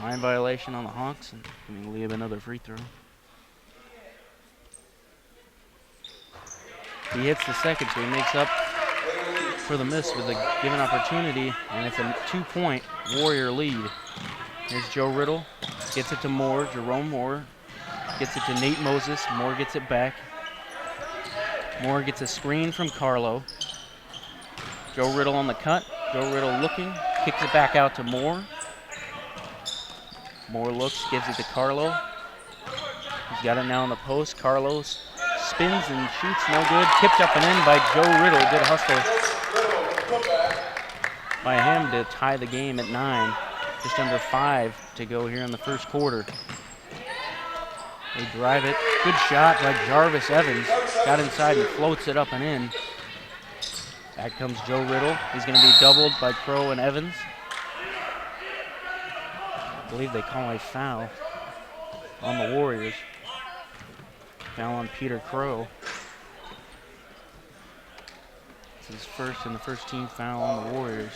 Line violation on the Hawks, and giving Lieb another free throw. He hits the second, so he makes up for the miss with a given opportunity, and it's a 2-point Warrior lead. Here's Joe Riddle, gets it to Moore, Jerome Moore, gets it to Nate Moses, Moore gets it back. Moore gets a screen from Carlo. Joe Riddle on the cut, Joe Riddle looking, kicks it back out to Moore. Moore looks, gives it to Carlo. He's got it now in the post. Carlos spins and shoots, no good. Tipped up and in by Joe Riddle. Good hustle by him to tie the game at 9. Just under 5 to go here in the first quarter. They drive it. Good shot by Jarvis Evans. Got inside and floats it up and in. Back comes Joe Riddle. He's going to be doubled by Crow and Evans. I believe they call a foul on the Warriors. Foul on Peter Crow. It's his first and the first team foul on the Warriors.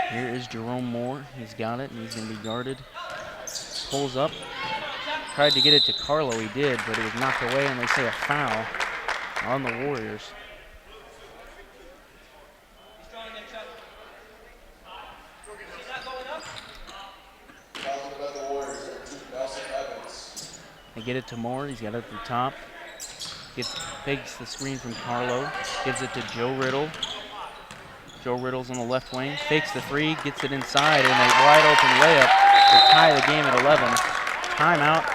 Here is Jerome Moore. He's got it and he's going to be guarded. Pulls up. Tried to get it to Carlo. He did, but it was knocked away, and they say a foul on the Warriors. They get it to Moore. He's got it at the top. Takes the screen from Carlo. Gives it to Joe Riddle. Joe Riddle's on the left wing. Fakes the three. Gets it inside. And a wide open layup to tie the game at 11. Timeout.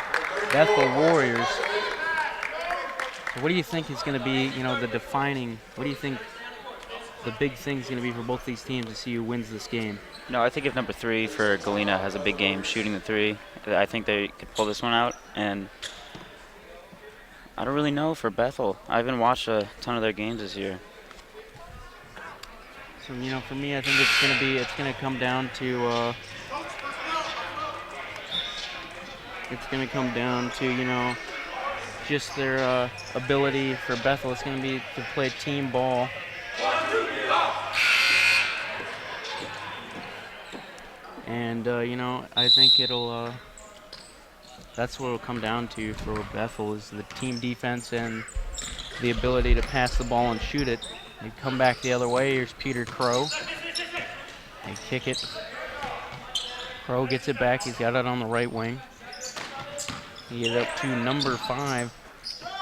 Bethel Warriors. So what do you think is going to be, the defining, what do you think the big thing is going to be for both these teams to see who wins this game? No, I think if number 3 for Galena has a big game shooting the 3, I think they could pull this one out. And I don't really know for Bethel. I haven't watched a ton of their games this year. So, for me, I think it's going to come down to, just their ability for Bethel. It's going to be to play team ball. And, I think that's what it'll come down to for Bethel is the team defense and the ability to pass the ball and shoot it. They come back the other way. Here's Peter Crow. They kick it. Crow gets it back. He's got it on the right wing. He get it up to number 5.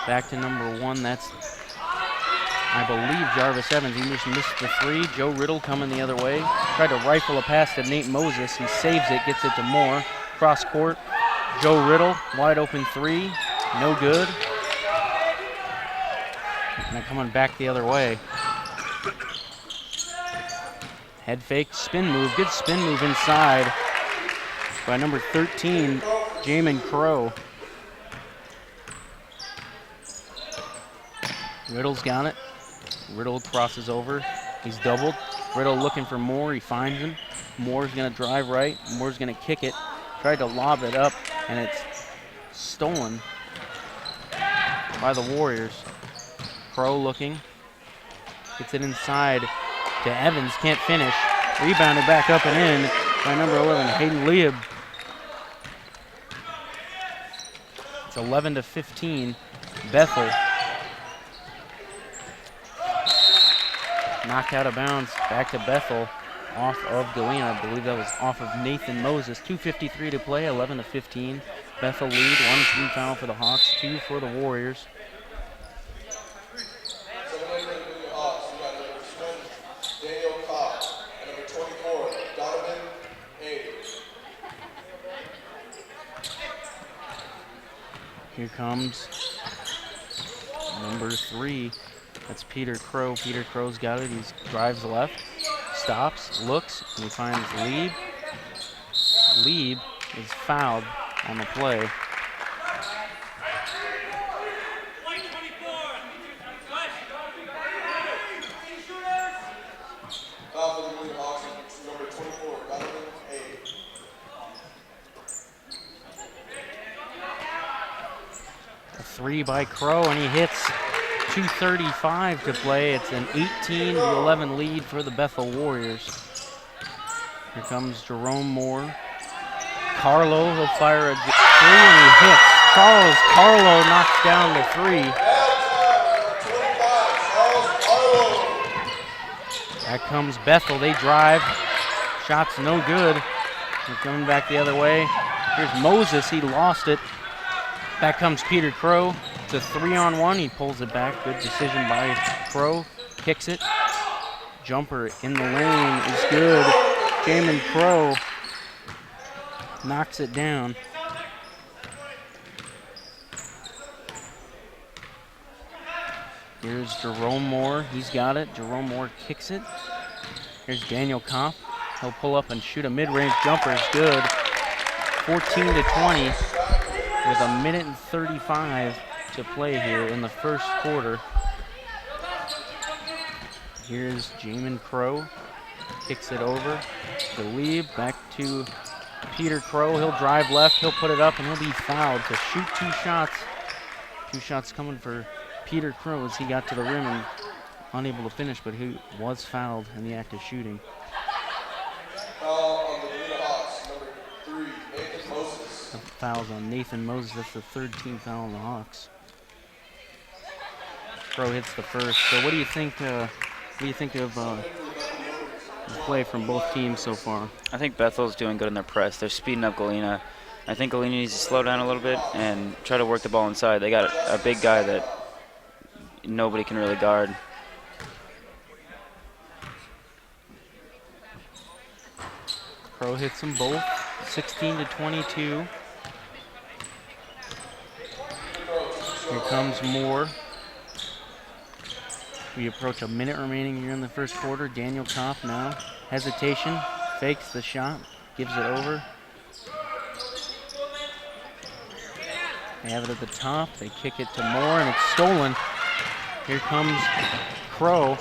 Back to number 1. That's, I believe, Jarvis Evans. He just missed the 3. Joe Riddle coming the other way. Tried to rifle a pass to Nate Moses. He saves it, gets it to Moore. Cross court. Joe Riddle, wide open 3. No good. And they're coming back the other way. Head fake, spin move. Good spin move inside by number 13, Jamin Crow. Riddle's got it. Riddle crosses over. He's doubled. Riddle looking for Moore. He finds him. Moore's going to drive right. Moore's going to kick it. Tried to lob it up, and it's stolen by the Warriors. Crow looking. Gets it inside to Evans. Can't finish. Rebounded back up and in by number 11, Hayden Lieb. It's 11-15. Bethel. Knocked out of bounds. Back to Bethel. Off of Galena. I believe that was off of Nathan Moses. 2:53 to play. 11-15. Bethel lead. 1 team foul for the Hawks. 2 for the Warriors. Here comes number 3. That's Peter Crow. Peter Crow's got it. He drives left, stops, looks, and he finds Lieb. Lieb is fouled on the play. A 3 by Crow, and he hits. 2:35 to play. It's an 18-11 lead for the Bethel Warriors. Here comes Jerome Moore. Carlo, he'll fire a 3 and he hits. Carlo knocks down the 3. Back comes Bethel, they drive. Shot's no good. They're coming back the other way. Here's Moses, he lost it. Back comes Peter Crow. It's a 3-on-1, he pulls it back. Good decision by Crow, kicks it. Jumper in the lane is good. Jamin Crow knocks it down. Here's Jerome Moore, he's got it. Jerome Moore kicks it. Here's Daniel Kopp. He'll pull up and shoot a mid-range jumper, it's good. 14-20 with 1:35 to play here in the first quarter. Here's Jamin Crow, kicks it over. Galeb back to Peter Crow. He'll drive left, he'll put it up, and he'll be fouled to shoot 2 shots. 2 shots coming for Peter Crow as he got to the rim and unable to finish, but he was fouled in the act of shooting. Foul on the Galena Hawks, number 3, Nathan Moses. Fouls on Nathan Moses, that's the 3rd team foul on the Hawks. Crow hits the first. So what do you think? What do you think of the play from both teams so far? I think Bethel's doing good in their press. They're speeding up Galena. I think Galena needs to slow down a little bit and try to work the ball inside. They got a big guy that nobody can really guard. Crow hits them both, 16-22. Here comes Moore. We approach a minute remaining here in the first quarter. Daniel Kopp now. Hesitation, fakes the shot, gives it over. They have it at the top. They kick it to Moore, and it's stolen. Here comes Crow.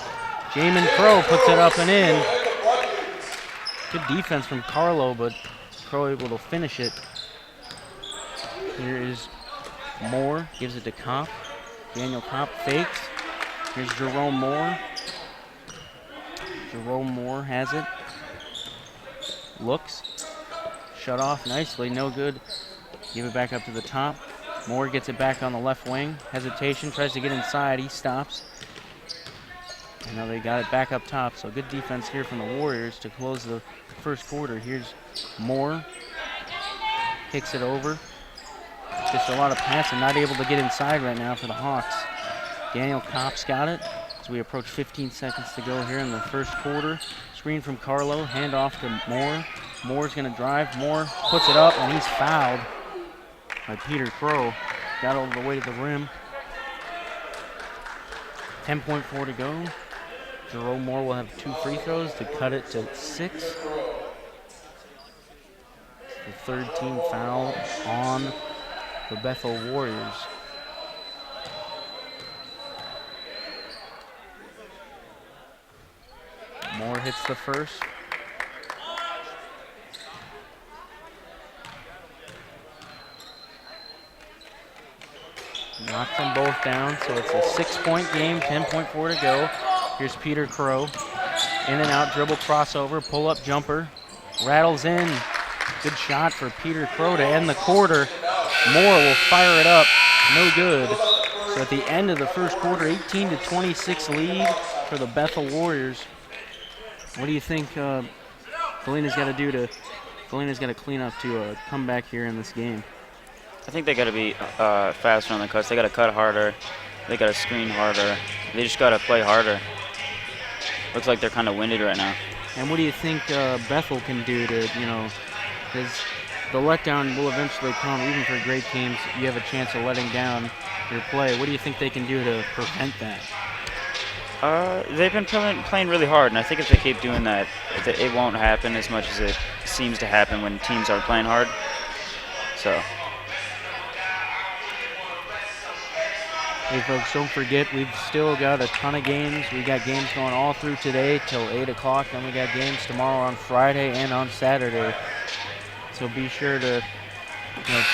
Jamin Crow puts it up and in. Good defense from Carlo, but Crow able to finish it. Here is Moore, gives it to Kopp. Daniel Kopp fakes. Here's Jerome Moore. Jerome Moore has it. Looks. Shut off nicely, no good. Give it back up to the top. Moore gets it back on the left wing. Hesitation, tries to get inside, he stops. And now they got it back up top, so good defense here from the Warriors to close the first quarter. Here's Moore. Kicks it over. Just a lot of passing, not able to get inside right now for the Hawks. Daniel Kopp's got it as we approach 15 seconds to go here in the first quarter. Screen from Carlo, hand off to Moore. Moore's gonna drive, Moore puts it up, and he's fouled by Peter Crow. Got all the way to the rim. 10.4 to go. Jerome Moore will have 2 free throws to cut it to 6. The 3rd team foul on the Bethel Warriors. Moore hits the first. Knocks them both down, so it's a 6-point game, 10.4 to go. Here's Peter Crow. In and out, dribble crossover, pull-up jumper. Rattles in. Good shot for Peter Crow to end the quarter. Moore will fire it up. No good. So at the end of the first quarter, 18-26 lead for the Bethel Warriors. What do you think Galena's got to do to? Galena's got to clean up to come back here in this game. I think they got to be faster on the cuts. They got to cut harder. They got to screen harder. They just got to play harder. Looks like they're kind of winded right now. And what do you think Bethel can do to, because the letdown will eventually come. Even for great teams, you have a chance of letting down your play. What do you think they can do to prevent that? They've been playing really hard, and I think if they keep doing that, it won't happen as much as it seems to happen when teams are playing hard. So. Hey folks, don't forget we've still got a ton of games. We got games going all through today till 8 o'clock. Then we got games tomorrow on Friday and on Saturday. So be sure to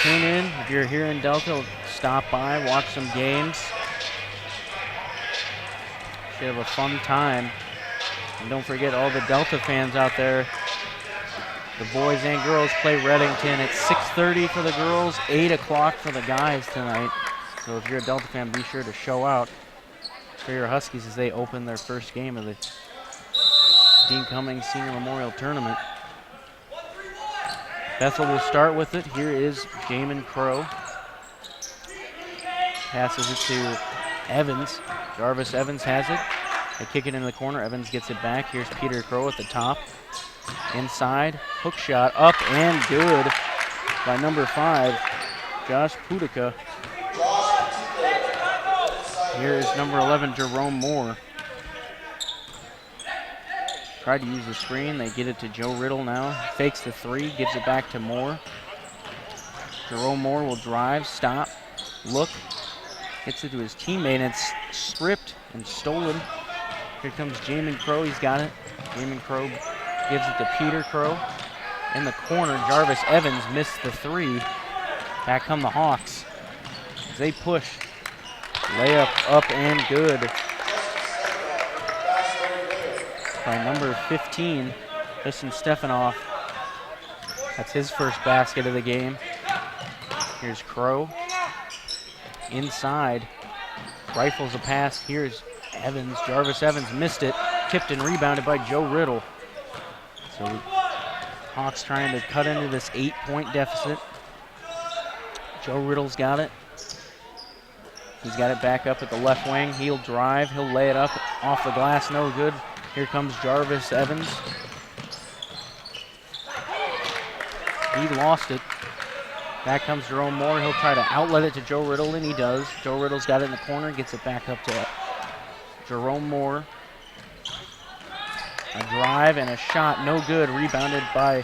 tune in. If you're here in Delta, stop by, watch some games. Should have a fun time. And don't forget all the Delta fans out there The boys and girls play Reddington at 6:30 for the girls, 8 o'clock for the guys tonight. So if you're a Delta fan, be sure to show out for your Huskies as they open their first game of the Dean Cummings Senior Memorial Tournament. Bethel will start with it. Here is Jamin Crow. Passes it to Evans. Jarvis Evans has it. They kick it into the corner. Evans gets it back. Here's Peter Crow at the top. Inside, hook shot up and good by number 5, Josh Pudica. Here is number 11, Jerome Moore. Tried to use the screen. They get it to Joe Riddle now. Fakes the 3, gives it back to Moore. Jerome Moore will drive, stop, look, gets it to his teammate, and it's stripped and stolen. Here comes Jamin Crow. He's got it. Jamin Crow gives it to Peter Crow. In the corner, Jarvis Evans missed the 3. Back come the Hawks. As they push. Layup up and good by number 15, Justin Stefanoff. That's his first basket of the game. Here's Crow. Inside. Rifles a pass. Here's Evans. Jarvis Evans missed it. Tipped and rebounded by Joe Riddle. So Hawks trying to cut into this 8-point deficit. Joe Riddle's got it. He's got it back up at the left wing. He'll drive. He'll lay it up off the glass. No good. Here comes Jarvis Evans. He lost it. Back comes Jerome Moore. He'll try to outlet it to Joe Riddle, and he does. Joe Riddle's got it in the corner. Gets it back up to Jerome Moore. A drive and a shot, no good. Rebounded by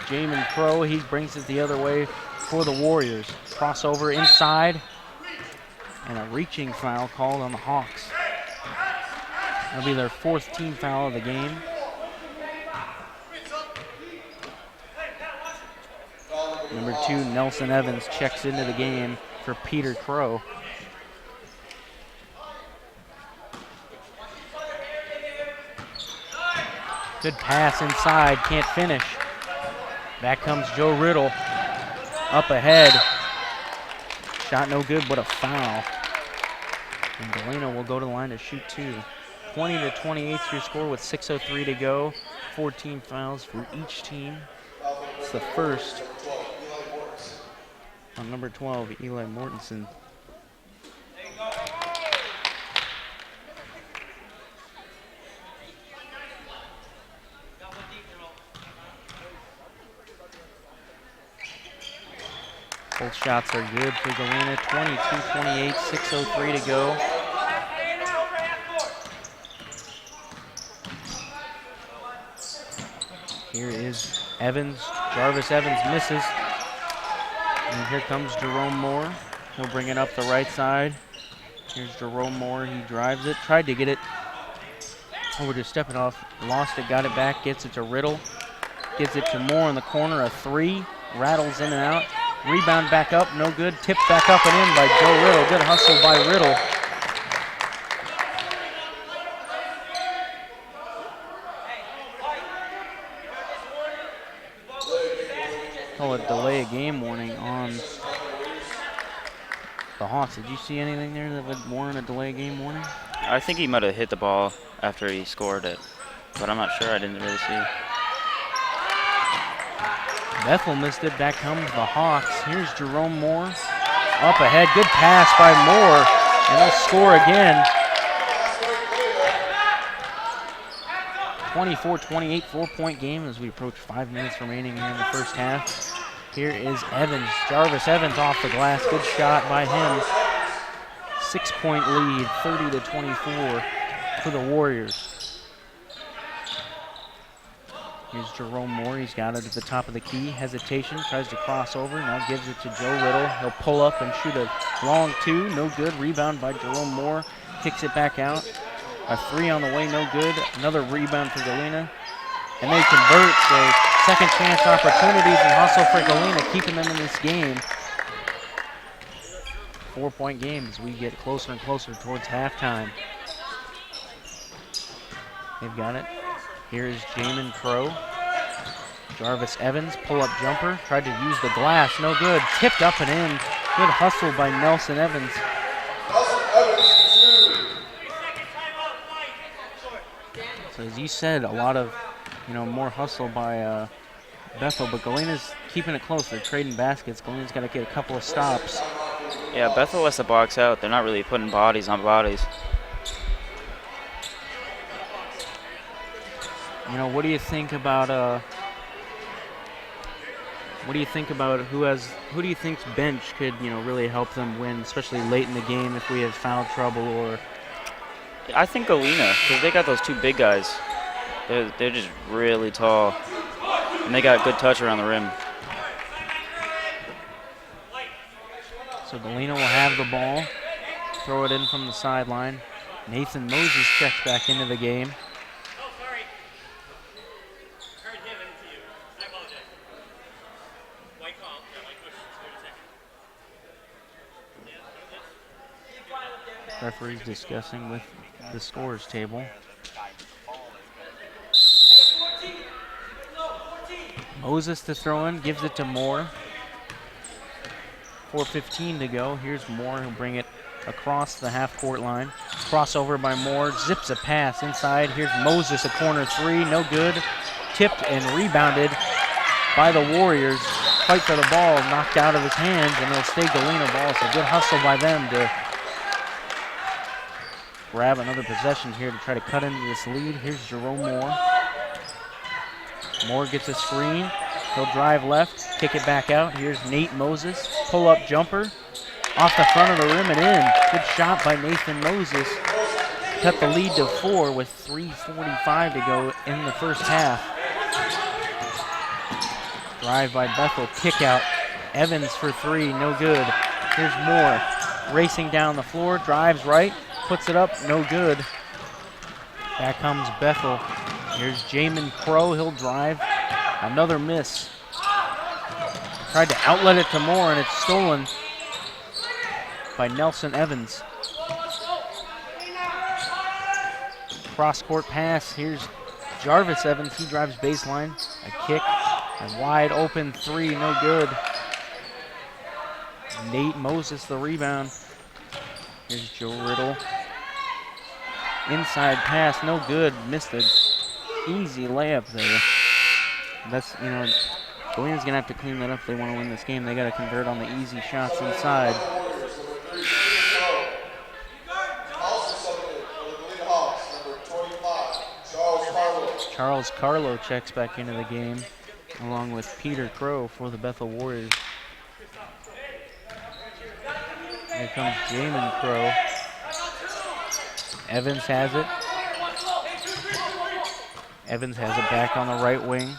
Jamin Crow. He brings it the other way for the Warriors. Crossover inside. And a reaching foul called on the Hawks. That'll be their 4th team foul of the game. Number 2, Nelson Evans checks into the game for Peter Crow. Good pass inside, can't finish. Back comes Joe Riddle. Up ahead. Shot no good, but a foul. And Galena will go to the line to shoot 2. 20-28 is your score with 6:03 to go. 14 fouls for each team. It's the first on number 12, Eli Mortensen. Both shots are good for Galena. 22-28, 6:03 to go. Here is Evans. Jarvis Evans misses. And here comes Jerome Moore. He'll bring it up the right side. Here's Jerome Moore. He drives it. Tried to get it over to Stepanoff. Lost it, got it back. Gets it to Riddle. Gives it to Moore in the corner. A 3. Rattles in and out. Rebound back up. No good. Tipped back up and in by Joe Riddle. Good hustle by Riddle. Call it delay of game warning on the Hawks. Did you see anything there that would warrant a delay of game warning? I think he might have hit the ball after he scored it, but I'm not sure. I didn't really see. Bethel missed it. Back comes the Hawks. Here's Jerome Moore. Up ahead. Good pass by Moore. And they'll score again. 24-28, 4-point game as we approach 5 minutes remaining here in the first half. Here is Evans. Jarvis Evans off the glass. Good shot by him. 6-point lead, 30-24 for the Warriors. Here's Jerome Moore. He's got it at the top of the key. Hesitation. Tries to cross over. Now gives it to Joe Riddle. He'll pull up and shoot a long 2. No good. Rebound by Jerome Moore. Kicks it back out. A 3 on the way. No good. Another rebound for Galena. And they convert. So second chance opportunities and hustle for Galena, keeping them in this game. 4-point game as we get closer and closer towards halftime. They've got it. Here is Jamin Crow. Jarvis Evans, pull-up jumper, tried to use the glass, no good. Tipped up and in. Good hustle by Nelson Evans. So as you said, a lot of, more hustle by Bethel, but Galena's keeping it close. They're trading baskets. Galena's got to get a couple of stops. Yeah, Bethel has to box out. They're not really putting bodies on bodies. What do you think about who do you think's bench could, really help them win, especially late in the game if we have foul trouble or? I think Galena, because they got those two big guys. They're just really tall, and they got good touch around the rim. So Galena will have the ball, throw it in from the sideline. Nathan Moses checks back into the game. Referees discussing with the scores table. Moses to throw in, gives it to Moore. 4:15 to go. Here's Moore, who'll bring it across the half-court line. Crossover by Moore, zips a pass inside. Here's Moses, a corner three, no good. Tipped and rebounded by the Warriors. Fight for the ball, knocked out of his hands, and it'll stay Galena ball. So good hustle by them to grab another possession here to try to cut into this lead. Here's Jerome Moore. Moore gets a screen. He'll drive left, kick it back out. Here's Nate Moses. Pull-up jumper off the front of the rim and in. Good shot by Nathan Moses. Cut the lead to 4 with 3:45 to go in the first half. Drive by Bethel, kick out. Evans for 3, no good. Here's Moore racing down the floor, drives right, puts it up, no good. Back comes Bethel. Here's Jamin Crow, he'll drive. Another miss. Tried to outlet it to Moore, and it's stolen by Nelson Evans. Cross-court pass. Here's Jarvis Evans. He drives baseline. A kick. A wide open 3, no good. Nate Moses, the rebound. Here's Joe Riddle. Inside pass, no good. Missed it. Easy layup there. That's, Galena's going to have to clean that up if they want to win this game. They got to convert on the easy shots inside. Charles Carlo checks back into the game, along with Peter Crow for the Bethel Warriors. Here comes Jamin Crow. Evans has it. Evans has it back on the right wing.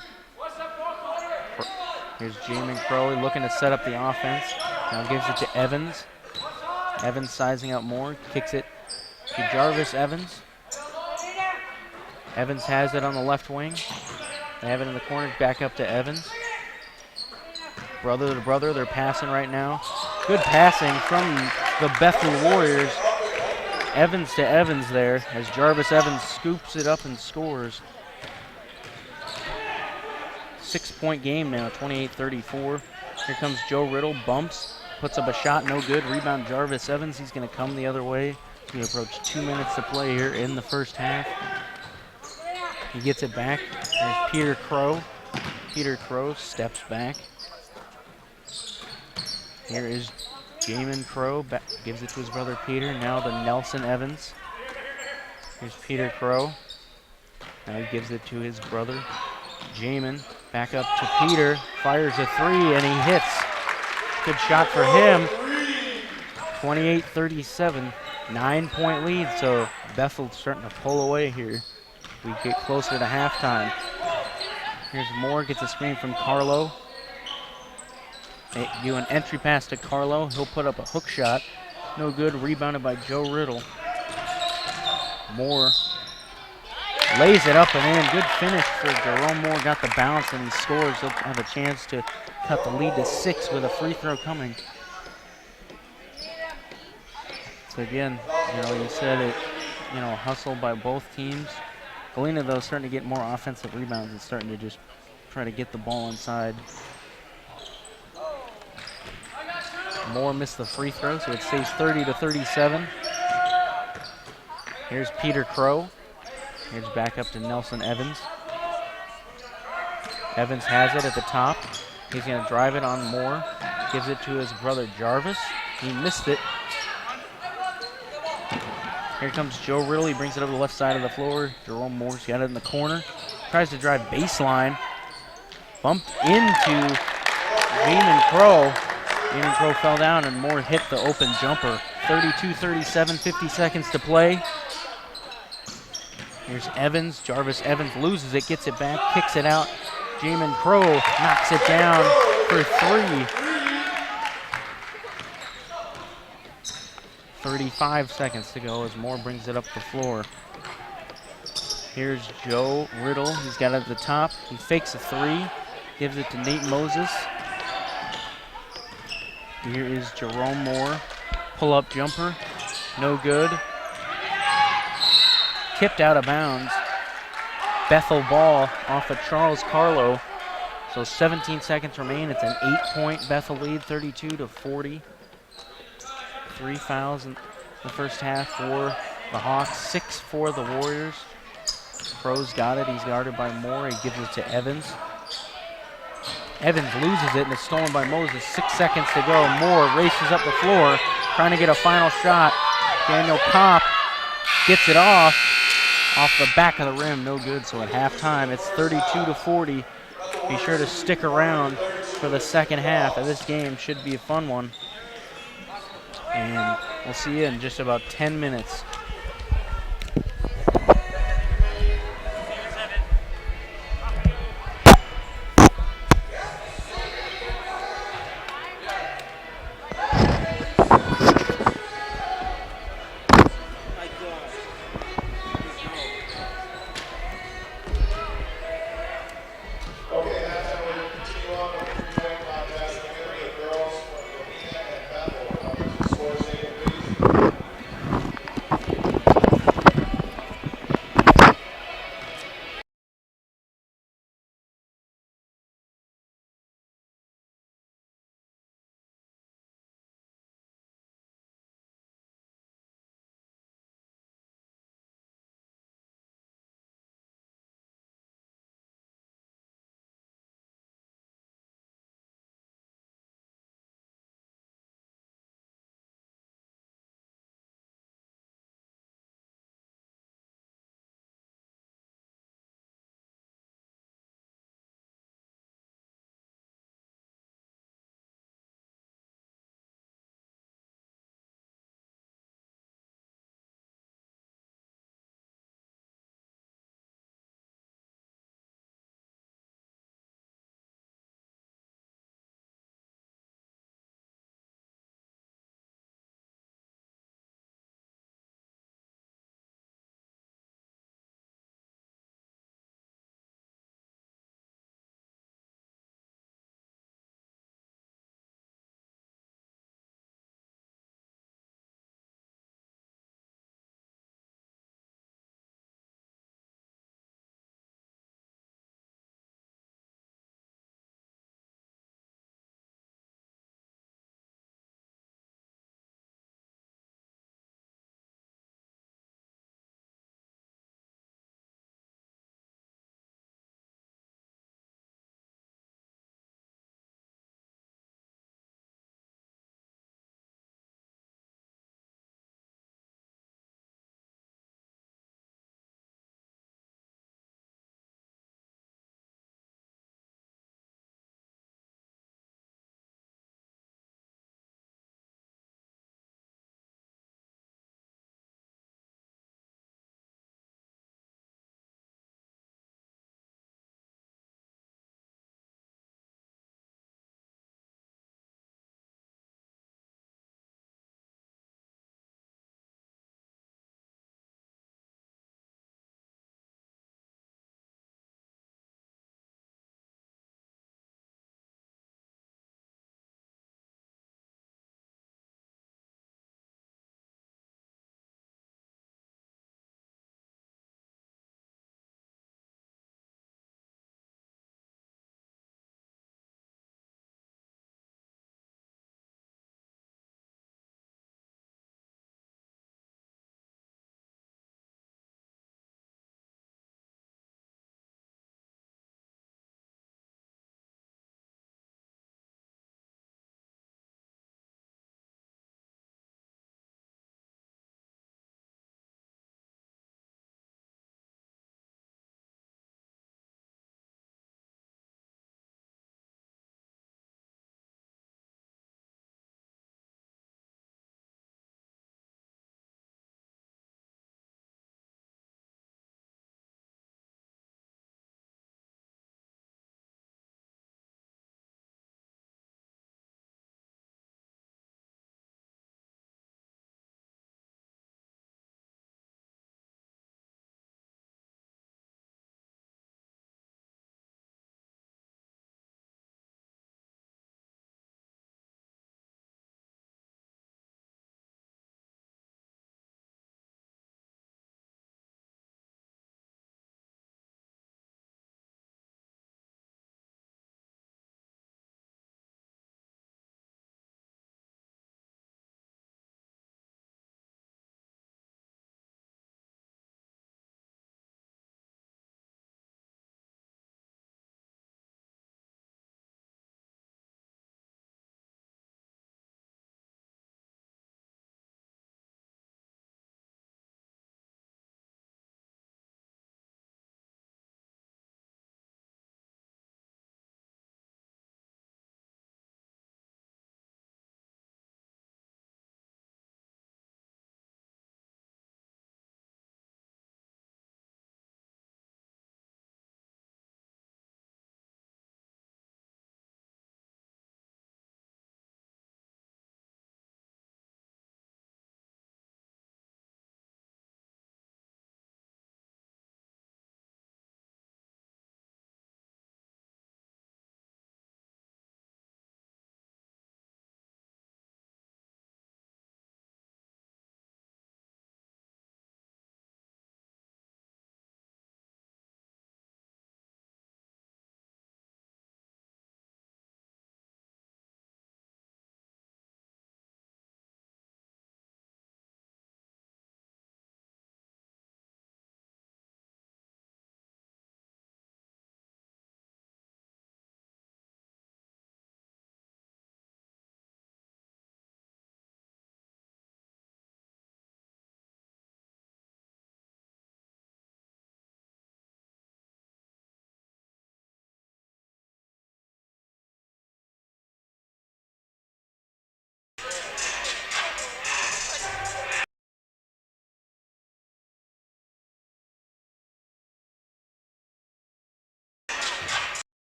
Here's Jamin Crow looking to set up the offense. Now gives it to Evans. Evans sizing up more, kicks it to Jarvis Evans. Evans has it on the left wing. They have it in the corner, back up to Evans. Brother to brother, they're passing right now. Good passing from the Bethel Warriors. Evans to Evans there as Jarvis Evans scoops it up and scores. 6-point game now, 28-34. Here comes Joe Riddle, bumps, puts up a shot, no good. Rebound Jarvis Evans, he's gonna come the other way. We approach 2 minutes to play here in the first half. He gets it back. There's Peter Crow. Peter Crow steps back. Here is Jamin Crow, gives it to his brother Peter. Now to Nelson Evans. Here's Peter Crow. Now he gives it to his brother Jamin. Back up to Peter. Fires a 3 and he hits. Good shot for him. 28-37. 9-point lead. So Bethel's starting to pull away here. We get closer to halftime. Here's Moore, gets a screen from Carlo. They do an entry pass to Carlo. He'll put up a hook shot. No good, rebounded by Joe Riddle. Moore lays it up and in. Good finish for Jerome Moore. Got the bounce and he scores. He'll have a chance to cut the lead to 6 with a free throw coming. So again, you said it, hustle by both teams. Galena, though, starting to get more offensive rebounds and starting to just try to get the ball inside. Moore missed the free throw, so it stays 30-37. Here's Peter Crow. Here's back up to Nelson Evans. Evans has it at the top. He's going to drive it on Moore. Gives it to his brother Jarvis. He missed it. Here comes Joe Riddle. He brings it up the left side of the floor. Jerome Moore's got it in the corner. Tries to drive baseline. Bumped into Jamin Crow. Jamin Crow fell down and Moore hit the open jumper. 32-37, 50 seconds to play. Here's Evans. Jarvis Evans loses it, gets it back, kicks it out. Jamin Crow knocks it down for 3. 35 seconds to go as Moore brings it up the floor. Here's Joe Riddle. He's got it at the top. He fakes a 3, gives it to Nate Moses. Here is Jerome Moore. Pull-up jumper. No good. Tipped out of bounds. Bethel ball off of Charles Carlo. So 17 seconds remain. It's an 8-point Bethel lead, 32-40. 3 fouls in the first half for the Hawks, 6 for the Warriors. Crow's got it. He's guarded by Moore. He gives it to Evans. Evans loses it, and it's stolen by Moses. 6 seconds to go. Moore races up the floor, trying to get a final shot. Daniel Kopp gets it off the back of the rim. No good. So at halftime, it's 32-40. Be sure to stick around for the second half of this game. Should be a fun one. And we'll see you in just about 10 minutes.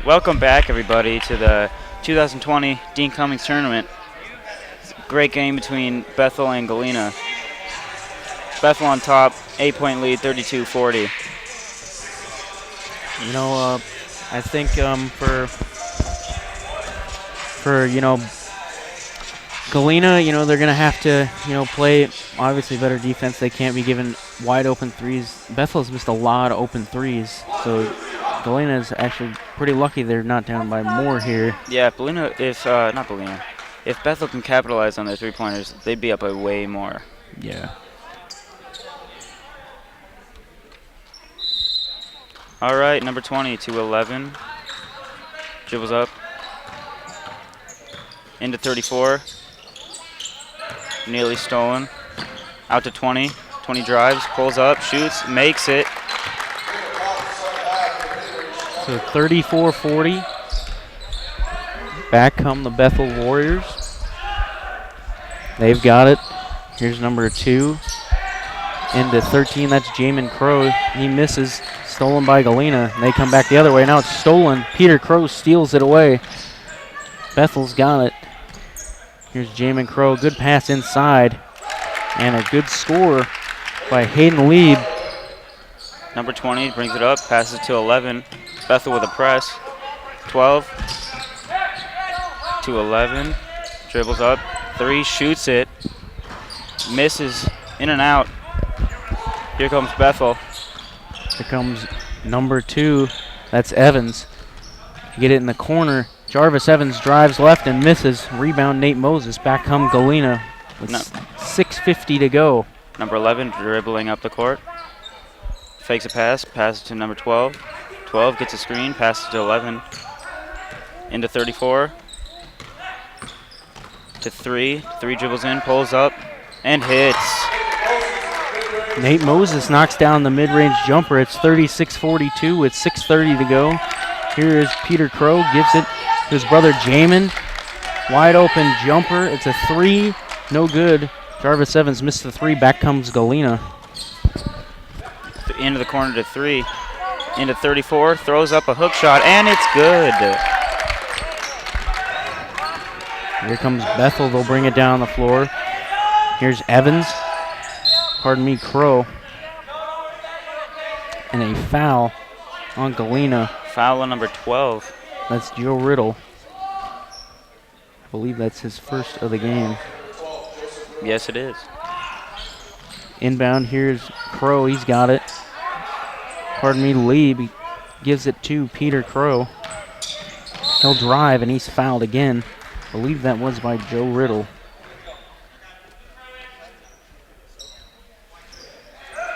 Welcome back, everybody, to the 2020 Dean Cummings tournament. Great game between Bethel and Galena. Bethel on top, 8-point lead, 32-40. You know, I think for Galena, they're gonna have to play obviously better defense. They can't be given wide open threes. Bethel's missed a lot of open threes, so Galena is actually pretty lucky they're not down by more here. Yeah, if Bethel can capitalize on their three-pointers, they'd be up by way more. Yeah. All right, number 20 to 11. Dribbles up. Into 34. Nearly stolen. Out to 20. 20 drives, pulls up, shoots, makes it. So 34-40. Back come the Bethel Warriors. They've got it. Here's number 2. Into 13, that's Jamin Crow. He misses. Stolen by Galena. They come back the other way. Now it's stolen. Peter Crow steals it away. Bethel's got it. Here's Jamin Crow. Good pass inside. And a good score by Hayden Lieb. Number 20 brings it up, passes to 11. Bethel with a press. 12 to 11. Dribbles up. 3, shoots it. Misses. In and out. Here comes Bethel. Here comes number 2. That's Evans. Get it in the corner. Jarvis Evans drives left and misses. Rebound Nate Moses. Back come Galena with 6:50 to go. Number 11 dribbling up the court. Fakes a pass. Passes to number 12. 12 gets a screen. Passes to 11. Into 34. To 3. 3 dribbles in. Pulls up. And hits. Nate Moses knocks down the mid-range jumper. It's 36-42 with 6:30 to go. Here is Peter Crow, gives it to his brother Jamin. Wide open jumper. It's a 3, no good. Jarvis Evans missed the 3. Back comes Galena. Into the corner to 3. Into 34, throws up a hook shot, and it's good. Here comes Bethel. They'll bring it down the floor. Here's Evans. Crow. And a foul on Galena. Foul on number 12. That's Joe Riddle. I believe that's his first of the game. Yes, it is. Inbound, here's Crow. He's got it. Lieb gives it to Peter Crow. He'll drive, and he's fouled again. I believe that was by Joe Riddle.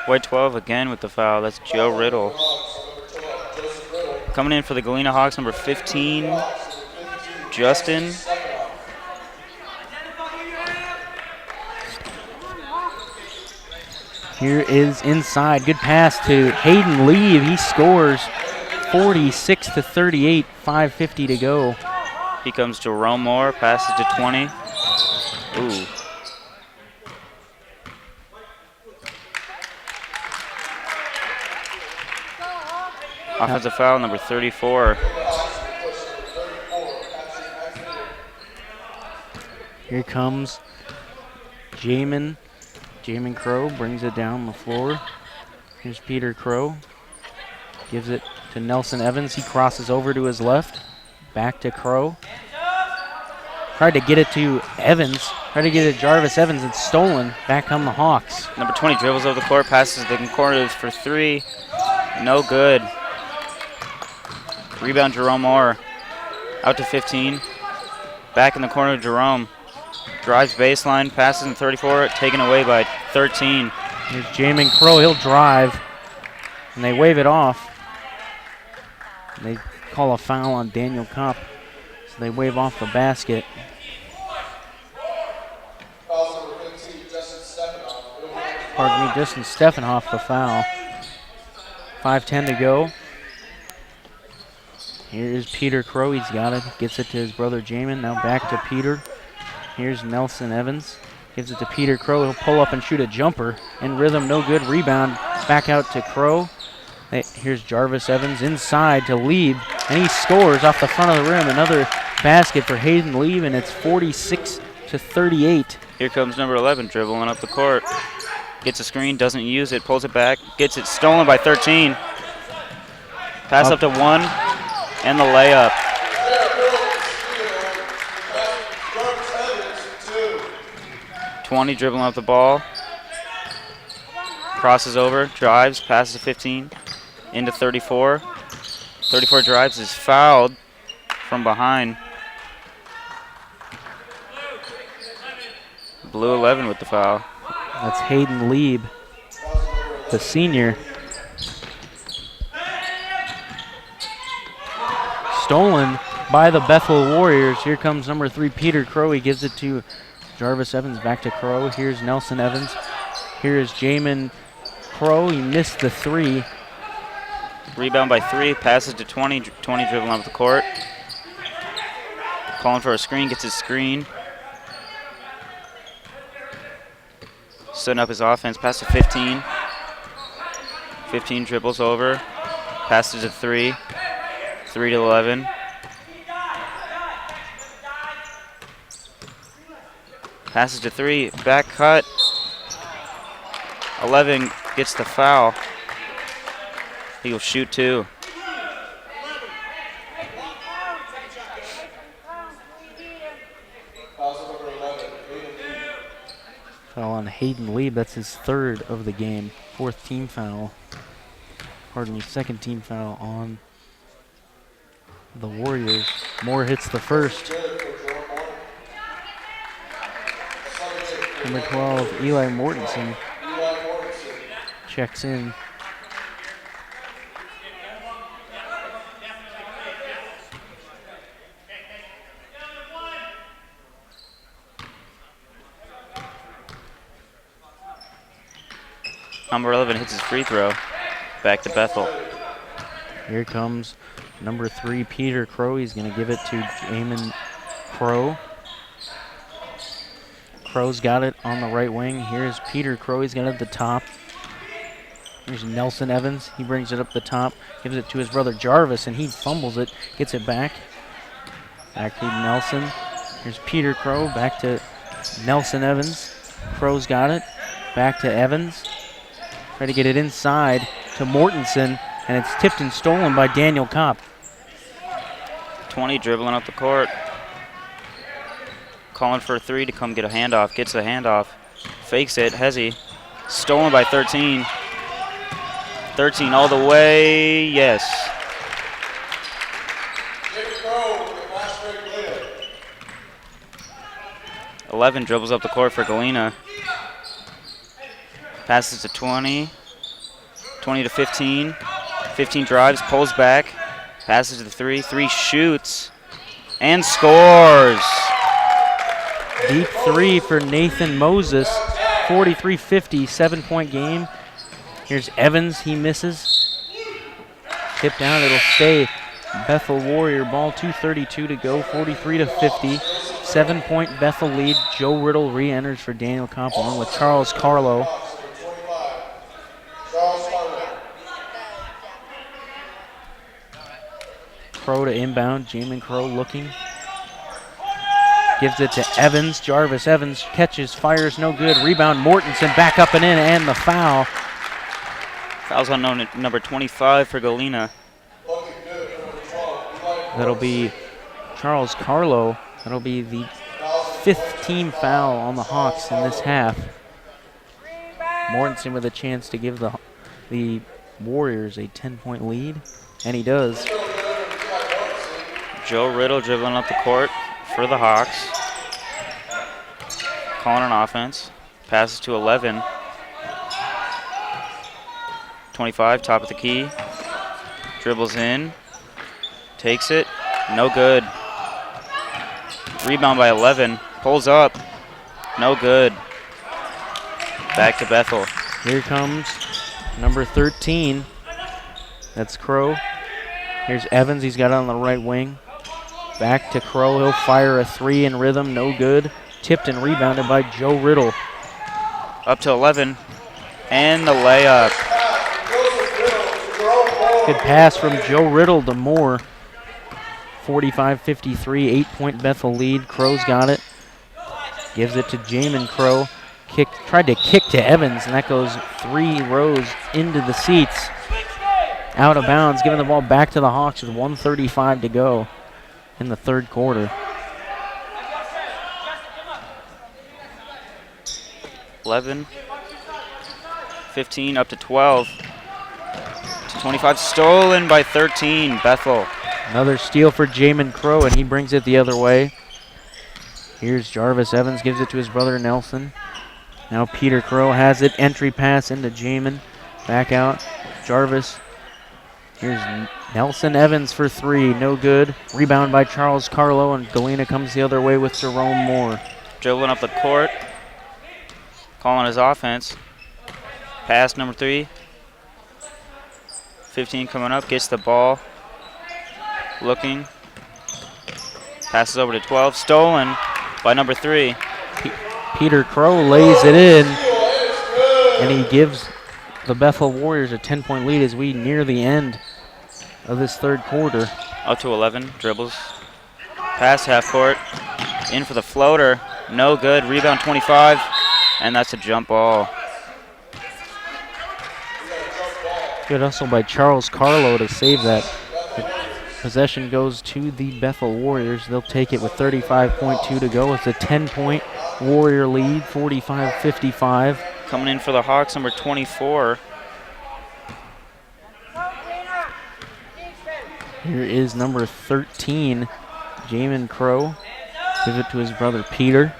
White 12 again with the foul. That's Joe Riddle. Coming in for the Galena Hawks, number 15, Justin. Here is inside. Good pass to Hayden Lieb. He scores 46-38, 5:50 to go. Here comes Jerome Moore, passes to 20. Ooh. Offensive foul, number 34. Here comes Jamin. Jamin Crow brings it down the floor. Here's Peter Crow. Gives it to Nelson Evans. He crosses over to his left. Back to Crow. Tried to get it to Evans. Tried to get it to Jarvis Evans. It's stolen. Back come the Hawks. Number 20 dribbles over the court, passes the corner for 3. No good. Rebound Jerome Moore. Out to 15. Back in the corner, Jerome. Drives baseline, passes in 34, taken away by 13. Here's Jamin Crow. He'll drive. And they wave it off. And they call a foul on Daniel Kopp. So they wave off the basket. Justin Stefanoff the foul. 5:10 to go. Here's Peter Crow. He's got it. Gets it to his brother Jamin. Now back to Peter. Here's Nelson Evans. Gives it to Peter Crow. He'll pull up and shoot a jumper. In rhythm, no good. Rebound back out to Crow. Here's Jarvis Evans inside to Lieb. And he scores off the front of the rim. Another basket for Hayden Lieb, and it's 46-38. Here comes number 11 dribbling up the court. Gets a screen, doesn't use it, pulls it back, gets it stolen by 13. Pass up to 1, and the layup. 20 dribbling up the ball. Crosses over, drives, passes to 15, into 34. 34 drives, is fouled from behind. Blue 11 with the foul. That's Hayden Lieb, the senior. Stolen by the Bethel Warriors. Here comes number 3, Peter Crow. He gives it to Jarvis Evans, back to Crow. Here's Nelson Evans. Here's Jamin Crow. He missed the 3. Rebound by 3, passes to 20. 20 dribbling up the court. Calling for a screen, gets his screen. Setting up his offense, pass to 15. 15 dribbles over, passes to 3. 3 to 11. Passes to 3, back cut. 11 gets the foul. He will shoot 2. Foul on Hayden Lieb. That's his 3rd of the game. 4th team foul. Pardon me, 2nd team foul on the Warriors. Moore hits the 1st. Number 12, Eli Mortensen checks in. Number 11 hits his free throw. Back to Bethel. Here comes number 3, Peter Crow. He's going to give it to Jamin Crow. Crow's got it on the right wing. Here's Peter Crow. He's got it at the top. Here's Nelson Evans. He brings it up the top, gives it to his brother Jarvis, and he fumbles it, gets it back. Back to Nelson. Here's Peter Crow. Back to Nelson Evans. Crow's got it. Back to Evans. Try to get it inside to Mortensen, and it's tipped and stolen by Daniel Kopp. 20 dribbling up the court. Calling for a 3 to come get a handoff. Gets the handoff. Fakes it. Hezzy. Stolen by 13. 13 all the way. Yes. 11 dribbles up the court for Galena. Passes to 20. 20 to 15. 15 drives, pulls back. Passes to the 3. 3 shoots. And scores. Deep 3 for Nathan Moses. 43-50, 7-point game. Here's Evans. He misses. Tip down. It'll stay Bethel Warrior ball. 2:32 to go. 43-50. 7-point Bethel lead. Joe Riddle re-enters for Daniel Kopp along with Charles Carlo. Crow to inbound. Jamin Crow looking. Gives it to Evans. Jarvis Evans catches, fires, no good. Rebound Mortensen back up and in, and the foul. Foul's on number 25 for Galena. That'll be Charles Carlo. That'll be the 5th team foul on the Hawks in this half. Mortensen with a chance to give the Warriors a 10-point lead, and he does. Joe Riddle dribbling up the court for the Hawks. Calling an offense. Passes to 11. 25, top of the key. Dribbles in. Takes it. No good. Rebound by 11. Pulls up. No good. Back to Bethel. Here comes number 13. That's Crow. Here's Evans. He's got it on the right wing. Back to Crow. He'll fire a 3 in rhythm. No good. Tipped and rebounded by Joe Riddle. Up to 11. And the layup. Good pass from Joe Riddle to Moore. 45-53, 8-point Bethel lead. Crow's got it. Gives it to Jamin Crow. Tried to kick to Evans, and that goes 3 rows into the seats. Out of bounds, giving the ball back to the Hawks with 1:35 to go in the third quarter. 11, 15, up to 12. To 25, stolen by 13, Bethel. Another steal for Jamin Crow, and he brings it the other way. Here's Jarvis Evans, gives it to his brother Nelson. Now Peter Crow has it. Entry pass into Jamin. Back out. Jarvis. Here's Nelson Evans for 3. No good. Rebound by Charles Carlo, and Galena comes the other way with Jerome Moore. Dribbling up the court. Calling his offense. Pass number 3. 15 coming up. Gets the ball. Looking. Passes over to 12. Stolen by number 3. Peter Crow lays it in, and he gives the Bethel Warriors a 10-point lead as we near the end of this third quarter. Up to 11, dribbles. Pass half court, in for the floater, no good. Rebound 25, and that's a jump ball. Good hustle by Charles Carlo to save that. The possession goes to the Bethel Warriors. They'll take it with 35.2 to go. It's a 10-point Warrior lead, 45-55. Coming in for the Hawks, number 24. Here is number 13, Jamin Crow. Gives it to his brother Peter.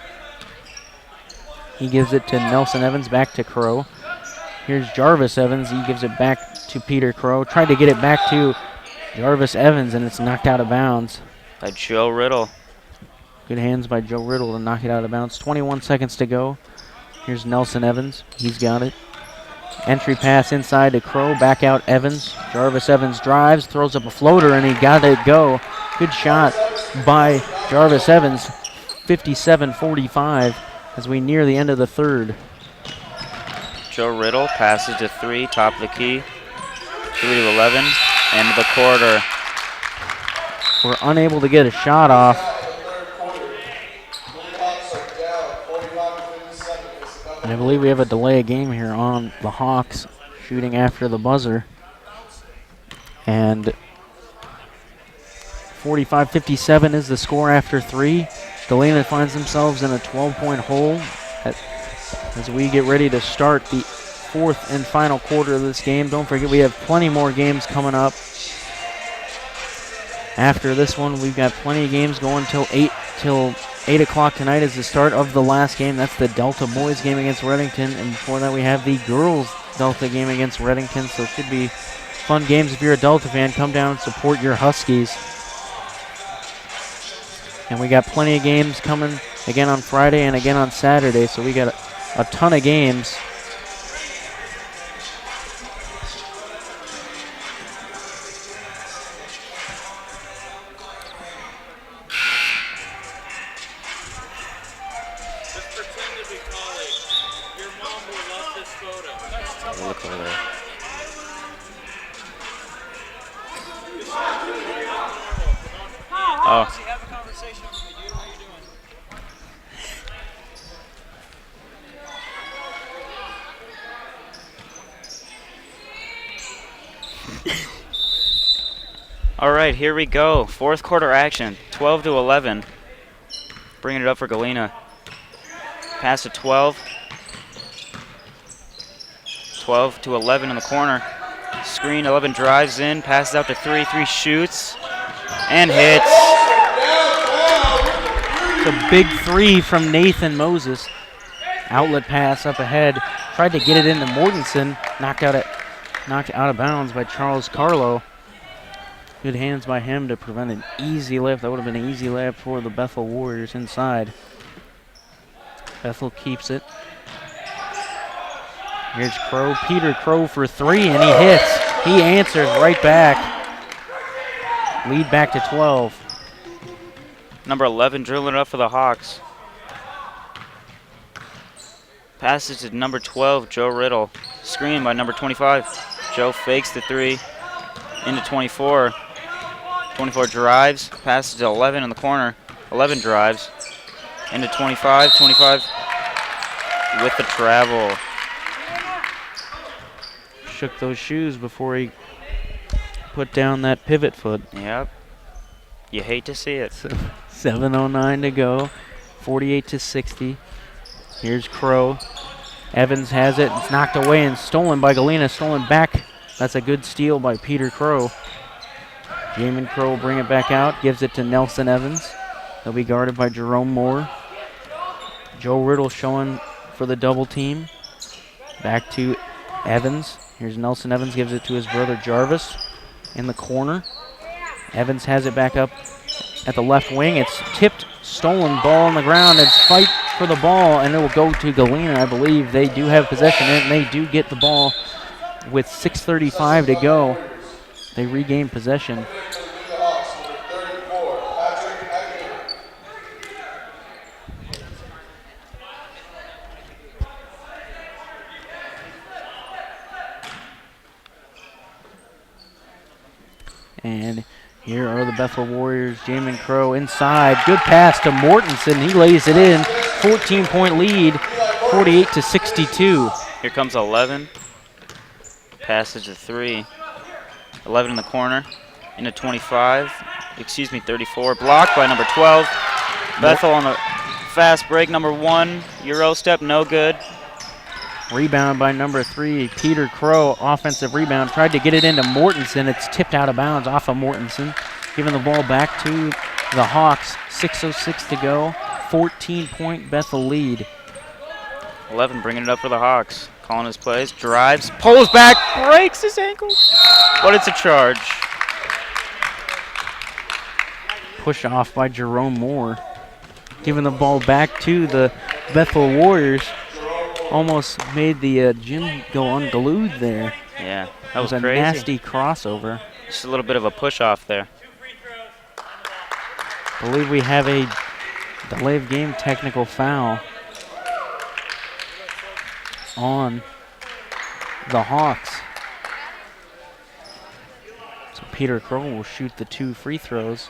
He gives it to Nelson Evans, back to Crow. Here's Jarvis Evans. He gives it back to Peter Crow. Tried to get it back to Jarvis Evans, and it's knocked out of bounds. By Joe Riddle. Good hands by Joe Riddle to knock it out of bounds. 21 seconds to go. Here's Nelson Evans. He's got it. Entry pass inside to Crow. Back out Evans. Jarvis Evans drives, throws up a floater, and he got it go. Good shot by Jarvis Evans. 57-45 as we near the end of the third. Joe Riddle passes to 3, top of the key. 3 to 11, end of the quarter. We're unable to get a shot off. And I believe we have a delay of game here on the Hawks shooting after the buzzer. And 45-57 is the score after 3. Galena finds themselves in a 12-point hole as we get ready to start the fourth and final quarter of this game. Don't forget, we have plenty more games coming up. After this one, we've got plenty of games going till 8 o'clock tonight is the start of the last game. That's the Delta boys game against Reddington. And before that, we have the girls Delta game against Reddington. So it should be fun games. If you're a Delta fan, come down and support your Huskies. And we got plenty of games coming again on Friday and again on Saturday. So we got a ton of games. Look over there. Oh. All right, here we go. Fourth quarter action, 12 to 11. Bringing it up for Galena. Pass to 12. 12 to 11 in the corner. Screen, 11 drives in, passes out to 3. 3 shoots and hits. It's a big 3 from Nathan Moses. Outlet pass up ahead. Tried to get it into Mortensen. Knocked out of bounds by Charles Carlo. Good hands by him to prevent an easy layup. That would have been an easy layup for the Bethel Warriors inside. Bethel keeps it. Here's Crow. Peter Crow for 3, and he hits. He answers right back. Lead back to 12. Number 11 drilling it up for the Hawks. Passes to number 12, Joe Riddle. Screen by number 25. Joe fakes the 3 into 24. 24 drives, passes to 11 in the corner. 11 drives into 25. 25 with the travel. Shook those shoes before he put down that pivot foot. Yep. You hate to see it. 7:09 to go. 48-60. Here's Crow. Evans has it. It's knocked away and stolen by Galena. Stolen back. That's a good steal by Peter Crow. Jamin Crow will bring it back out. Gives it to Nelson Evans. He'll be guarded by Jerome Moore. Joe Riddle showing for the double team. Back to Evans. Here's Nelson Evans. Gives it to his brother Jarvis in the corner. Evans has it back up at the left wing. It's tipped, stolen, ball on the ground. It's fight for the ball, and it will go to Galena, I believe. They do have possession, and they do get the ball with 6:35 to go. They regain possession. And here are the Bethel Warriors. Jamin Crow inside. Good pass to Mortensen. He lays it in. 14-point lead, 48-62. Here comes 11. Passage to 3. 11 in the corner. Into 25. 34. Blocked by number 12. Bethel on the fast break. Number 1. Euro step, no good. Rebound by number 3, Peter Crow. Offensive rebound. Tried to get it into Mortensen. It's tipped out of bounds off of Mortensen. Giving the ball back to the Hawks. 6:06 to go. 14-point Bethel lead. 11 bringing it up for the Hawks. Calling his plays. Drives. Pulls back. Breaks his ankle. But it's a charge. Push off by Jerome Moore. Giving the ball back to the Bethel Warriors. Almost made the gym go unglued there. Yeah, that was a crazy. Nasty crossover. Just a little bit of a push off there. I believe we have a delay of game technical foul on the Hawks. So Peter Crow will shoot the 2 free throws.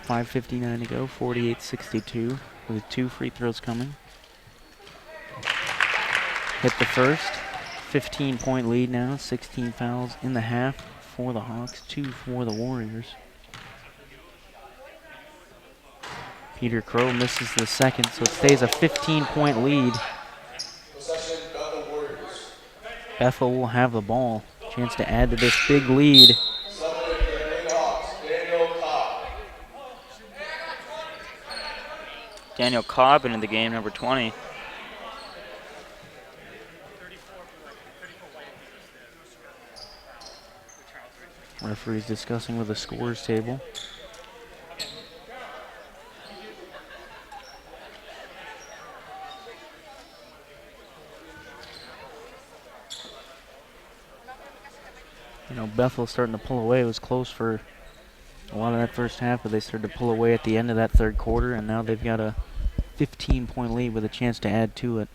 .5:59 to go, 48-62 with 2 free throws coming. Hit the first, 15-point lead now, 16 fouls in the half for the Hawks, 2 for the Warriors. Peter Crow misses the second, so it stays a 15-point lead. Bethel will have the ball. Chance to add to this big lead. Daniel Cobb into the game, number 20. Referee's discussing with the scores table. You know, Bethel's starting to pull away. It was close for a lot of that first half, but they started to pull away at the end of that third quarter, and now they've got a 15-point lead with a chance to add to it.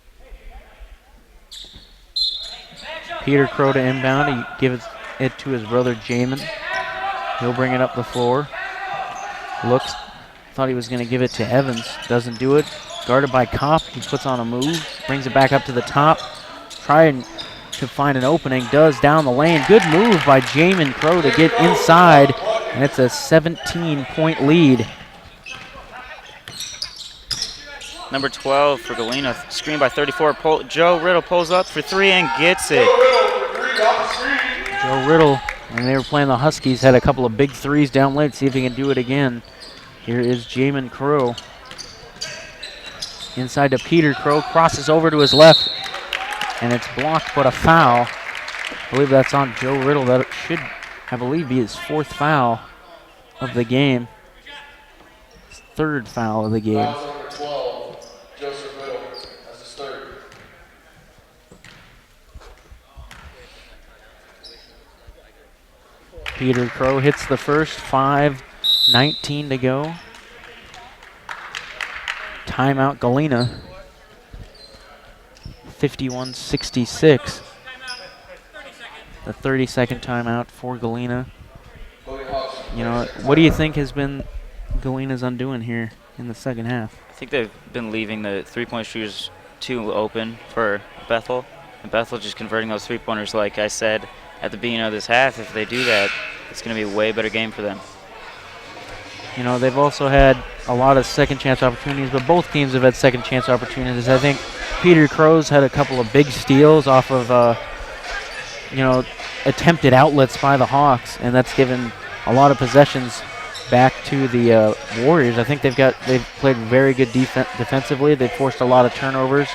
Peter Crow to inbound. He gives it to his brother Jamin. He'll bring it up the floor. Looks, thought he was going to give it to Evans. Doesn't do it. Guarded by Kopp. He puts on a move. Brings it back up to the top. Trying to find an opening. Does down the lane. Good move by Jamin Crow to get inside. And it's a 17-point lead. Number 12 for Galena. Screen by 34. Joe Riddle pulls up for 3 and gets it. Joe Riddle, when they were playing the Huskies, had a couple of big threes down late. See if he can do it again. Here is Jamin Crow. Inside to Peter Crow. Crosses over to his left. And it's blocked, but a foul. I believe that's on Joe Riddle. That should, I believe, be his 4th foul of the game. His 3rd foul of the game. Peter Crow hits the first, 5:19 to go. Timeout Galena, 51-66. the 30-second timeout for Galena. Galena Hawks. You know, what do you think has been Galena's undoing here in the second half? I think they've been leaving the three-point shooters too open for Bethel. And Bethel just converting those three-pointers, like I said at the beginning of this half. If they do that, it's going to be a way better game for them. You know, they've also had a lot of second chance opportunities, but both teams have had second chance opportunities. I think Peter Crow's had a couple of big steals off of, you know, attempted outlets by the Hawks, and that's given a lot of possessions back to the Warriors. I think they've played very good defensively. They've forced a lot of turnovers.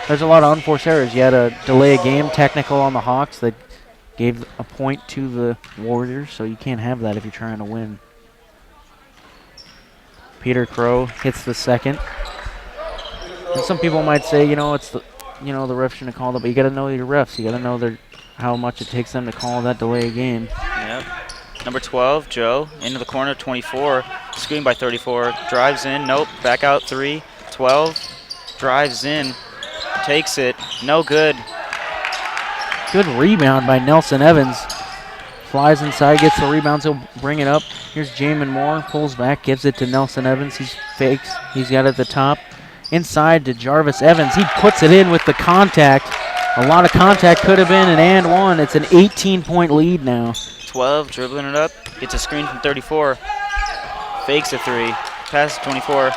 There's a lot of unforced errors. You had a delay a game technical on the Hawks that gave a point to the Warriors, so you can't have that if you're trying to win. Peter Crow hits the second. And some people might say, you know, the ref shouldn't have called it, but you got to know your refs. You got to know how much it takes them to call that delay game. Yep. Number 12, Joe, into the corner, 24, screen by 34, drives in, nope, back out 3, 12, drives in, takes it, no good. Good rebound by Nelson Evans. Flies inside, gets the rebound, he'll bring it up. Here's Jamin Moore, pulls back, gives it to Nelson Evans. He fakes, he's got it at the top. Inside to Jarvis Evans, he puts it in with the contact. A lot of contact, could have been an and one. It's an 18-point lead now. 12, dribbling it up, gets a screen from 34, fakes a 3, passes 24,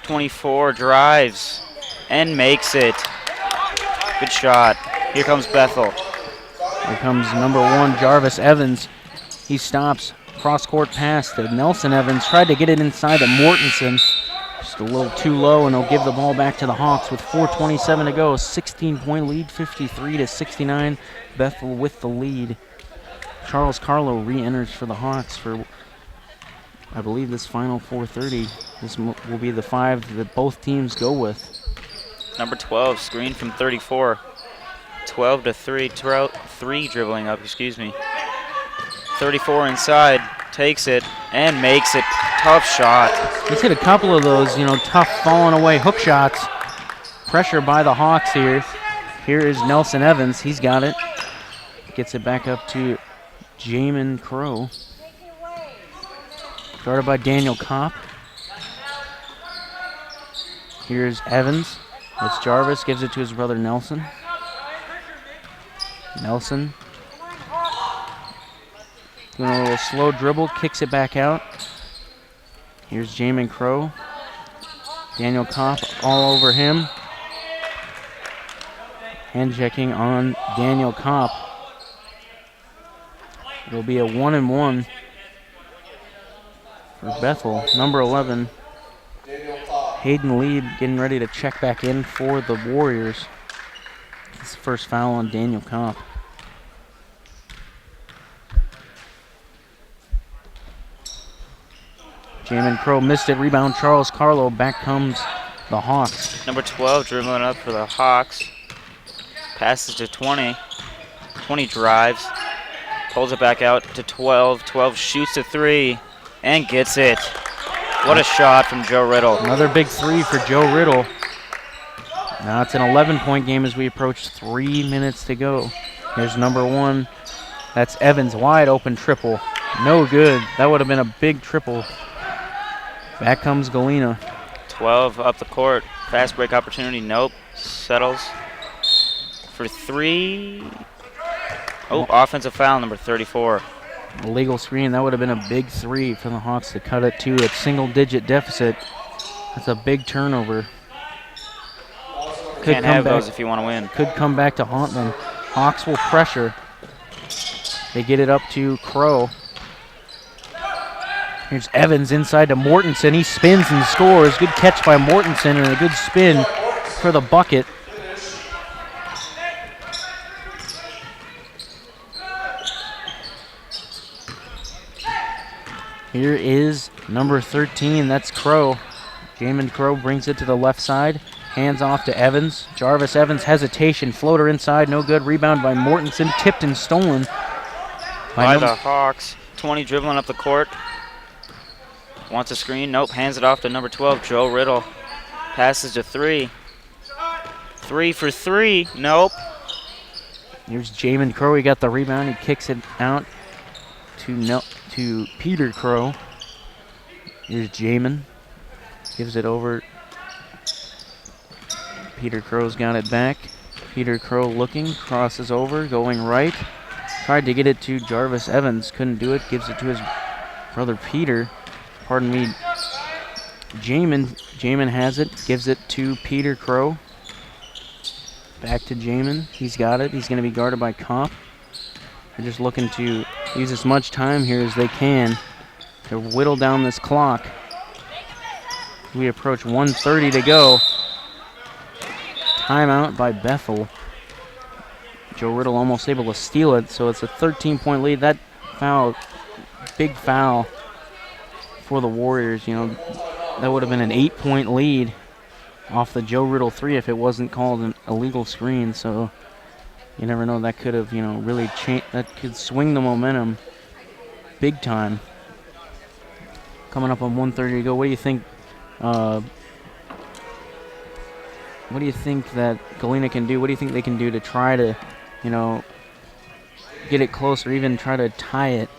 24, drives, and makes it. Good shot. Here comes Bethel. Here comes number 1, Jarvis Evans. He stops, cross-court pass to Nelson Evans. Tried to get it inside to Mortensen. Just a little too low, and he'll give the ball back to the Hawks with 4:27 to go. 16-point lead, 53-69. Bethel with the lead. Charles Carlo re-enters for the Hawks for, I believe, this final 4:30. This will be the 5 that both teams go with. Number 12, screen from 34. 12 to 3, 3 dribbling up, 34 inside, takes it, and makes it. Tough shot. He's hit a couple of those, tough falling away hook shots. Pressure by the Hawks here. Here is Nelson Evans. He's got it. Gets it back up to Jamin Crow. Guarded by Daniel Kopp. Here's Evans. It's Jarvis. Gives it to his brother Nelson. Nelson. Doing a little slow dribble. Kicks it back out. Here's Jamin Crow. Daniel Kopp all over him. Hand checking on Daniel Kopp. It'll be a 1-and-1 for Bethel. Number 11, Hayden Lieb, getting ready to check back in for the Warriors. It's the first foul on Daniel Kopp. Jamin Crow missed it. Rebound Charles Carlo. Back comes the Hawks. Number 12 dribbling up for the Hawks. Passes to 20. 20 drives. Pulls it back out to 12. 12 shoots a 3 and gets it. What a shot from Joe Riddle. Another big 3 for Joe Riddle. Now it's an 11-point game as we approach 3 minutes to go. Here's number 1. That's Evans, wide open triple. No good. That would have been a big triple. Back comes Galena. 12 up the court. Fast break opportunity. Nope. Settles for 3. Oh, offensive foul, number 34. Illegal screen. That would have been a big 3 for the Hawks to cut it to a single-digit deficit. That's a big turnover. Can't have those if you want to win. Could come back to haunt them. Hawks will pressure. They get it up to Crow. Here's Evans inside to Mortensen. He spins and scores. Good catch by Mortensen and a good spin for the bucket. Here is number 13. That's Crow. Jamin Crow brings it to the left side. Hands off to Evans. Jarvis Evans, hesitation. Floater inside. No good. Rebound by Mortensen. Tipped and stolen by the Hawks. 20 dribbling up the court. Wants a screen. Nope. Hands it off to number 12, Joe Riddle. Passes to 3. 3 for 3. Nope. Here's Jamin Crow. He got the rebound. He kicks it out to Peter Crow. Here's Jamin. Gives it over. Peter Crow's got it back. Peter Crow looking, crosses over, going right. Tried to get it to Jarvis Evans, couldn't do it. Gives it to his brother Peter. Pardon me. Jamin has it, gives it to Peter Crow. Back to Jamin. He's got it. He's going to be guarded by Kopp. They're just looking to use as much time here as they can to whittle down this clock. We approach 1:30 to go. Timeout by Bethel. Joe Riddle almost able to steal it, so it's a 13-point lead. That foul, big foul for the Warriors. You know, that would have been an 8-point lead off the Joe Riddle 3 if it wasn't called an illegal screen. So you never know, that could have, you know, really changed. That could swing the momentum big time. Coming up on 1:30 to go. What do you think? What do you think that Galena can do? What do you think they can do to try to, you know, get it close or even try to tie it?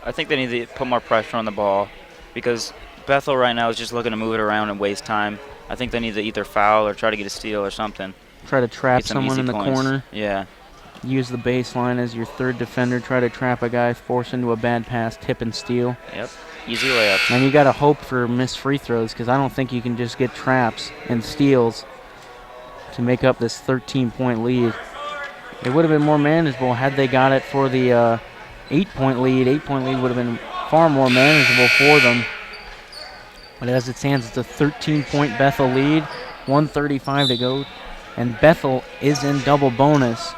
I think they need to put more pressure on the ball because Bethel right now is just looking to move it around and waste time. I think they need to either foul or try to get a steal or something. Try to trap Get some someone easy in the points. corner. Yeah. Use the baseline as your third defender. Try to trap a guy, force into a bad pass, tip and steal. Yep. Easy layups. And you got to hope for missed free throws because I don't think you can just get traps and steals to make up this 13-point lead. It would have been more manageable had they got it for the 8-point lead. 8-point lead would have been far more manageable for them. But as it stands, it's a 13-point Bethel lead. 1:35 to go. And Bethel is in double bonus.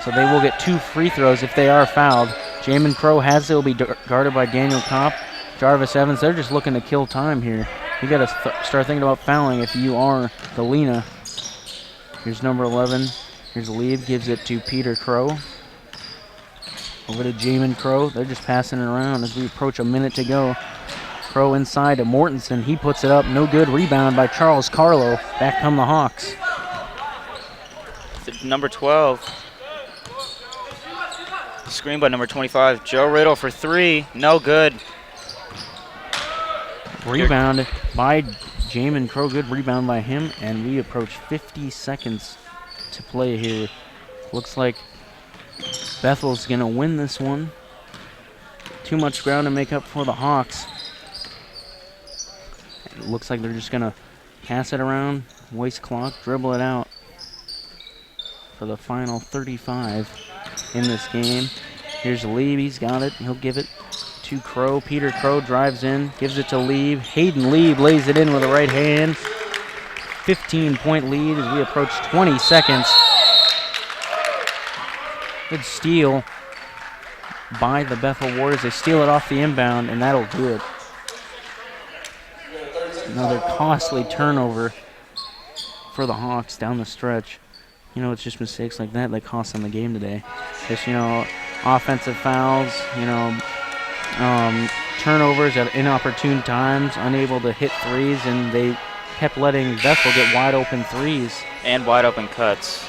So they will get 2 free throws if they are fouled. Jamin Crow has it. Will be guarded by Daniel Kopp. Jarvis Evans, they're just looking to kill time here. You got to start thinking about fouling if you are Galena. Here's number 11. Here's Lieb, gives it to Peter Crow. Over to Jamin Crow. They're just passing it around as we approach a minute to go. Crow inside to Mortensen. He puts it up. No good. Rebound by Charles Carlo. Back come the Hawks. Number 12. Screen by number 25. Joe Riddle for 3. No good. Rebound by Jamin Crow. Good rebound by him. And we approach 50 seconds to play here. Looks like Bethel's going to win this one. Too much ground to make up for the Hawks. It looks like they're just going to pass it around, waste clock, dribble it out for the final 35 in this game. Here's Lieb. He's got it. He'll give it to Crow. Peter Crow drives in, gives it to Lieb. Hayden Lieb lays it in with the right hand. 15-point lead as we approach 20 seconds. Good steal by the Bethel Warriors. They steal it off the inbound, and that'll do it. Another costly turnover for the Hawks down the stretch. You know, it's just mistakes like that cost them the game today. Just, you know, offensive fouls, you know, turnovers at inopportune times, unable to hit threes, and they kept letting Bethel get wide open threes. And wide open cuts.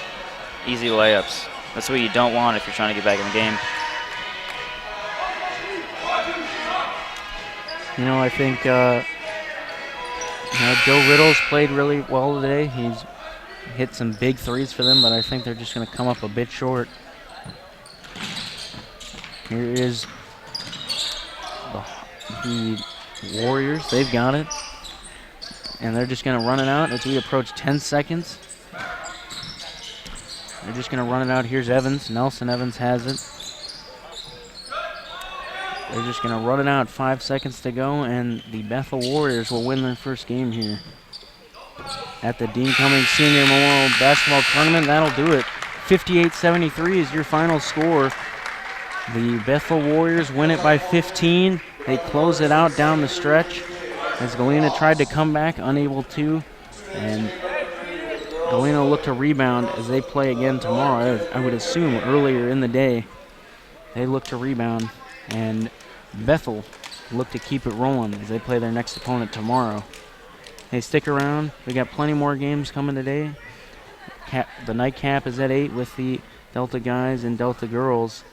Easy layups. That's what you don't want if you're trying to get back in the game. You know, I think Joe Riddle's played really well today. He's hit some big threes for them, but I think they're just going to come up a bit short. Here is the Warriors. They've got it. And they're just going to run it out as we approach 10 seconds. They're just going to run it out. Here's Evans. Nelson Evans has it. They're just going to run it out. 5 seconds to go, and the Bethel Warriors will win their first game here at the Dean Cummings Senior Memorial Basketball Tournament. That'll do it. 58-73 is your final score. The Bethel Warriors win it by 15. They close it out down the stretch as Galena tried to come back, unable to. And Galena will look to rebound as they play again tomorrow. I would assume earlier in the day they look to rebound. And Bethel look to keep it rolling as they play their next opponent tomorrow. Hey, stick around. We got plenty more games coming today. The nightcap is at 8 with the Delta guys and Delta girls.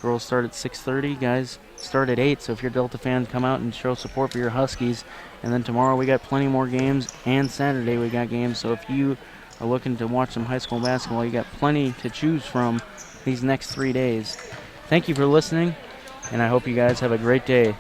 Girls start at 6:30, guys start at 8. So if you're a Delta fan, come out and show support for your Huskies. And then tomorrow we got plenty more games, and Saturday we got games. So if you are looking to watch some high school basketball, you got plenty to choose from these next 3 days. Thank you for listening, and I hope you guys have a great day.